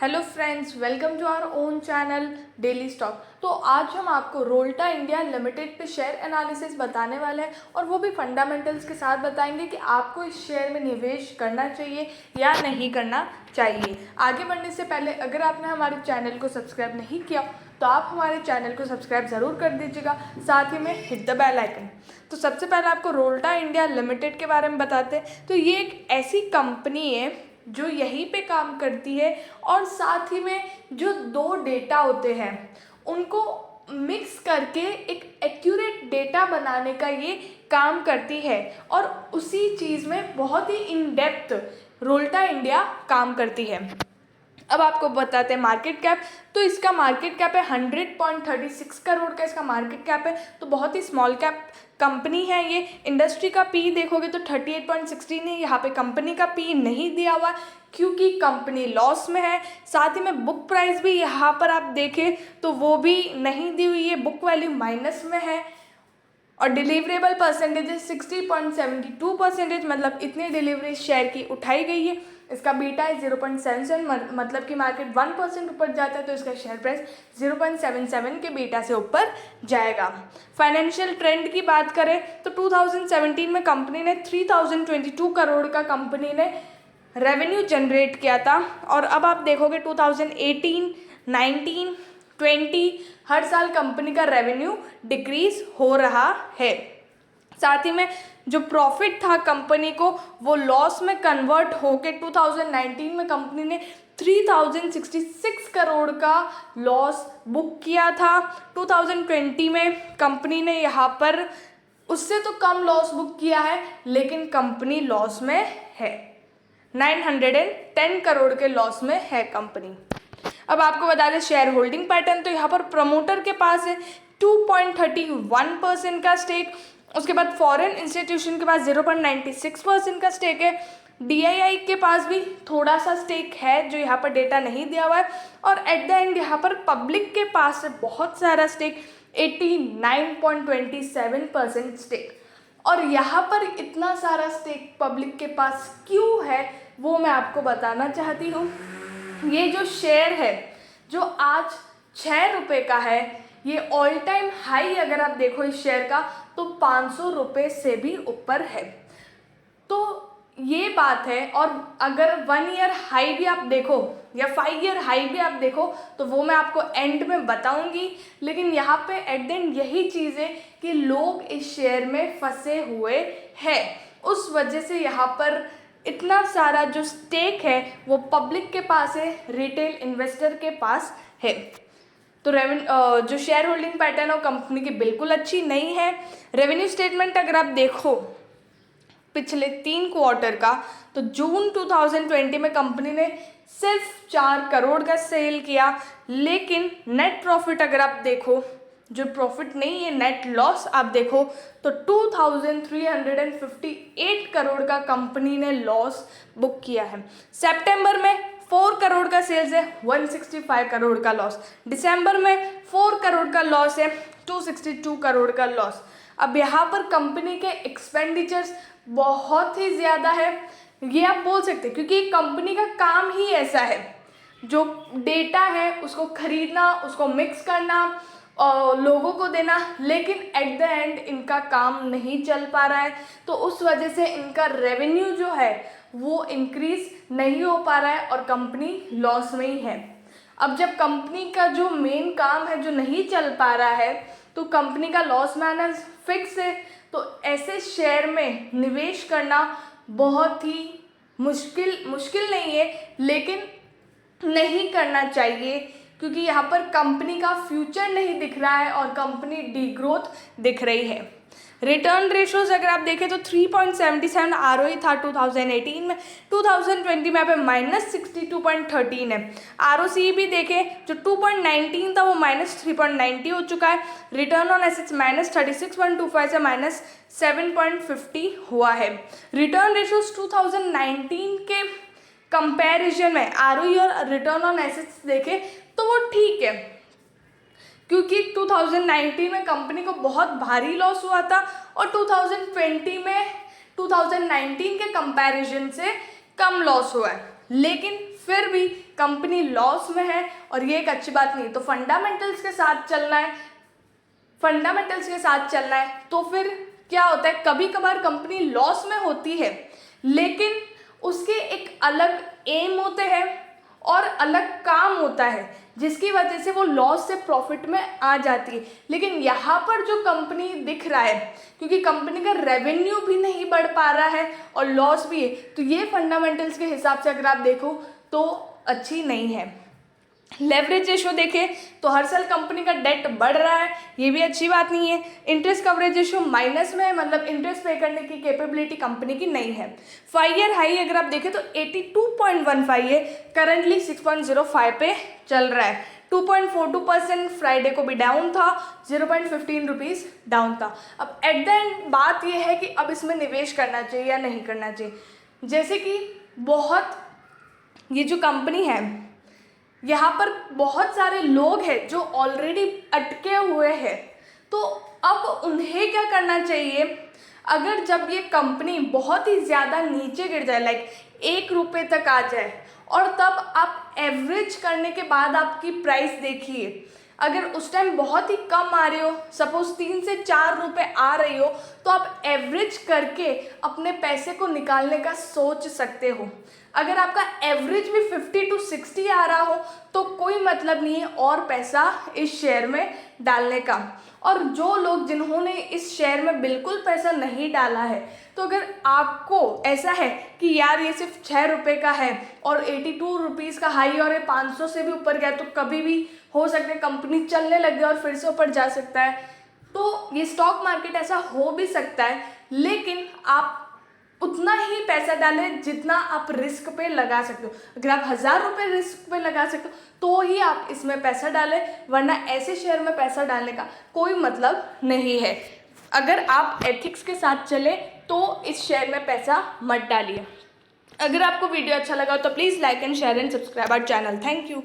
Hello friends, welcome to our own channel Daily Stock. तो आज हम आपको रोल्टा इंडिया लिमिटेड पे शेयर एनालिसिस बताने वाले हैं और वो भी फंडामेंटल्स के साथ बताएंगे कि आपको इस शेयर में निवेश करना चाहिए या नहीं करना चाहिए। आगे बढ़ने से पहले अगर आपने हमारे चैनल को सब्सक्राइब नहीं किया तो आप हमारे चैनल को सब्सक्राइब ज़रूर कर दीजिएगा, साथ ही में हिट द बेल आइकन। तो सबसे पहले आपको रोल्टा इंडिया लिमिटेड के बारे में बताते हैं। तो ये एक ऐसी कंपनी है जो यहीं पे काम करती है और साथ ही में जो दो डेटा होते हैं उनको मिक्स करके एक एक्यूरेट डेटा बनाने का ये काम करती है और उसी चीज़ में बहुत ही इन डेप्थ रोल्टा इंडिया काम करती है। अब आपको बताते हैं मार्केट कैप। तो इसका मार्केट कैप है 100.36 करोड़ का इसका मार्केट कैप है। तो बहुत ही स्मॉल कैप कंपनी है ये। इंडस्ट्री का पी देखोगे तो 38.16 है। यहाँ पे कंपनी का पी नहीं दिया हुआ क्योंकि कंपनी लॉस में है। साथ ही में बुक प्राइस भी यहाँ पर आप देखें तो वो भी नहीं दी हुई है, बुक वैल्यू माइनस में है। और डिलीवरेबल परसेंटेज 60.72%, मतलब इतनी डिलीवरी शेयर की उठाई गई है। इसका बीटा है 0.77, मतलब कि मार्केट 1% ऊपर जाता है तो इसका शेयर प्राइस 0.77 के बीटा से ऊपर जाएगा। फाइनेंशियल ट्रेंड की बात करें तो 2017 में कंपनी ने 3022 करोड़ का कंपनी ने रेवेन्यू जनरेट किया था और अब आप देखोगे 2018, 19, 20 हर साल कंपनी का रेवेन्यू डिक्रीज हो रहा है। साथ ही में जो प्रॉफिट था कंपनी को वो लॉस में कन्वर्ट होके 2019 में कंपनी ने 3066 करोड़ का लॉस बुक किया था। 2020 में कंपनी ने यहाँ पर उससे तो कम लॉस बुक किया है लेकिन कंपनी लॉस में है, 910 करोड़ के लॉस में है कंपनी। अब आपको बता दें शेयर होल्डिंग पैटर्न। तो यहाँ पर प्रमोटर के पास है 2.31% का स्टेक। उसके बाद फॉरेन इंस्टीट्यूशन के पास 0.96% का स्टेक है। डीआईआई के पास भी थोड़ा सा स्टेक है जो यहाँ पर डेटा नहीं दिया हुआ है। और एट द एंड यहाँ पर पब्लिक के पास है बहुत सारा स्टेक, 89.27% स्टेक। और यहाँ पर इतना सारा स्टेक पब्लिक के पास क्यों है वो मैं आपको बताना चाहती हूँ। ये जो शेयर है जो आज 6 रुपये का है, ये ऑल टाइम हाई अगर आप देखो इस शेयर का तो 500 रुपये से भी ऊपर है। तो ये बात है। और अगर 1 ईयर हाई भी आप देखो या 5 ईयर हाई भी आप देखो तो वो मैं आपको एंड में बताऊंगी। लेकिन यहाँ पे एट द एंड यही चीज़ है कि लोग इस शेयर में फंसे हुए हैं, उस वजह से यहाँ पर इतना सारा जो स्टेक है वो पब्लिक के पास है, रिटेल इन्वेस्टर के पास है। तो जो शेयर होल्डिंग पैटर्न है वो कंपनी की बिल्कुल अच्छी नहीं है। रेवेन्यू स्टेटमेंट अगर आप देखो पिछले 3 क्वार्टर का तो जून 2020 में कंपनी ने सिर्फ 4 करोड़ का सेल किया, लेकिन नेट प्रॉफिट अगर आप देखो जो प्रॉफिट नहीं है नेट लॉस आप देखो तो 2358 करोड़ का कंपनी ने लॉस बुक किया है। सितंबर में 4 करोड़ का सेल्स है, 165 करोड़ का लॉस। दिसंबर में 4 करोड़ का लॉस है, 262 करोड़ का लॉस। अब यहाँ पर कंपनी के एक्सपेंडिचर्स बहुत ही ज़्यादा है, ये आप बोल सकते हैं, क्योंकि कंपनी का काम ही ऐसा है, जो डेटा है उसको खरीदना, उसको मिक्स करना और लोगों को देना, लेकिन एट द एंड इनका काम नहीं चल पा रहा है। तो उस वजह से इनका रेवेन्यू जो है वो इंक्रीज नहीं हो पा रहा है और कंपनी लॉस में ही है। अब जब कंपनी का जो मेन काम है जो नहीं चल पा रहा है तो कंपनी का लॉस मैनेज फिक्स है, तो ऐसे शेयर में निवेश करना बहुत ही मुश्किल नहीं है, लेकिन नहीं करना चाहिए क्योंकि यहाँ पर कंपनी का फ्यूचर नहीं दिख रहा है और कंपनी डीग्रोथ दिख रही है। रिटर्न रेशोज अगर आप देखें तो 3.77 आरओई था 2018 में, 2020 में यहाँ पे -62.13 है। आरओसी भी देखें जो 2.19 था वो -3.90 हो चुका है। रिटर्न ऑन एसेट्स -36.25 से -7.50 हुआ है। रिटर्न रेशोज 2019 के कंपैरिजन में आरओई और रिटर्न ऑन एसेट्स देखें तो वो ठीक है, क्योंकि 2019 में कंपनी को बहुत भारी लॉस हुआ था और 2020 में 2019 के कंपैरिजन से कम लॉस हुआ है। लेकिन फिर भी कंपनी लॉस में है और ये एक अच्छी बात नहीं है। तो फंडामेंटल्स के साथ चलना है, फंडामेंटल्स के साथ चलना है। तो फिर क्या होता है, कभी कभार कंपनी लॉस में होती है लेकिन उसके एक अलग एम होते हैं और अलग काम होता है जिसकी वजह से वो लॉस से प्रॉफिट में आ जाती है। लेकिन यहाँ पर जो कंपनी दिख रहा है, क्योंकि कंपनी का रेवेन्यू भी नहीं बढ़ पा रहा है और लॉस भी है, तो ये फंडामेंटल्स के हिसाब से अगर आप देखो तो अच्छी नहीं है। लेवरेज रेशो देखें तो हर साल कंपनी का डेट बढ़ रहा है, ये भी अच्छी बात नहीं है। इंटरेस्ट कवरेज रेशो माइनस में है, मतलब इंटरेस्ट पे करने की कैपेबिलिटी कंपनी की नहीं है। 5 ईयर हाई अगर आप देखें तो 82.15 है, करंटली 6.05 पे चल रहा है। 2.42% फ्राइडे को भी डाउन था, 0.15 रुपीज़ डाउन था। अब एट द एंड बात यह है कि अब इसमें निवेश करना चाहिए या नहीं करना चाहिए। जैसे कि बहुत ये जो कंपनी है यहाँ पर बहुत सारे लोग हैं जो ऑलरेडी अटके हुए हैं, तो अब उन्हें क्या करना चाहिए, अगर जब ये कंपनी बहुत ही ज़्यादा नीचे गिर जाए, लाइक 1 रुपये तक आ जाए, और तब आप एवरेज करने के बाद आपकी प्राइस देखिए, अगर उस टाइम बहुत ही कम आ रही हो, सपोज 3 से 4 रुपये आ रही हो, तो आप एवरेज करके अपने पैसे को निकालने का सोच सकते हो। अगर आपका एवरेज भी 50 to 60 आ रहा हो तो कोई मतलब नहीं है और पैसा इस शेयर में डालने का। और जो लोग जिन्होंने इस शेयर में बिल्कुल पैसा नहीं डाला है, तो अगर आपको ऐसा है कि यार ये सिर्फ 6 रुपये का है और 82 रुपीज़ का हाई और ये 500 से भी ऊपर गया, तो कभी भी हो सकता है कंपनी चलने लग गया और फिर से ऊपर जा सकता है। तो ये स्टॉक मार्केट ऐसा हो भी सकता है, लेकिन आप उतना ही पैसा डालें जितना आप रिस्क पे लगा सकते हो। अगर आप 1000 रुपये रिस्क पे लगा सकते हो तो ही आप इसमें पैसा डालें, वरना ऐसे शेयर में पैसा डालने का कोई मतलब नहीं है। अगर आप एथिक्स के साथ चले तो इस शेयर में पैसा मत डालिए। अगर आपको वीडियो अच्छा लगा तो please like and share and subscribe our channel. Thank you.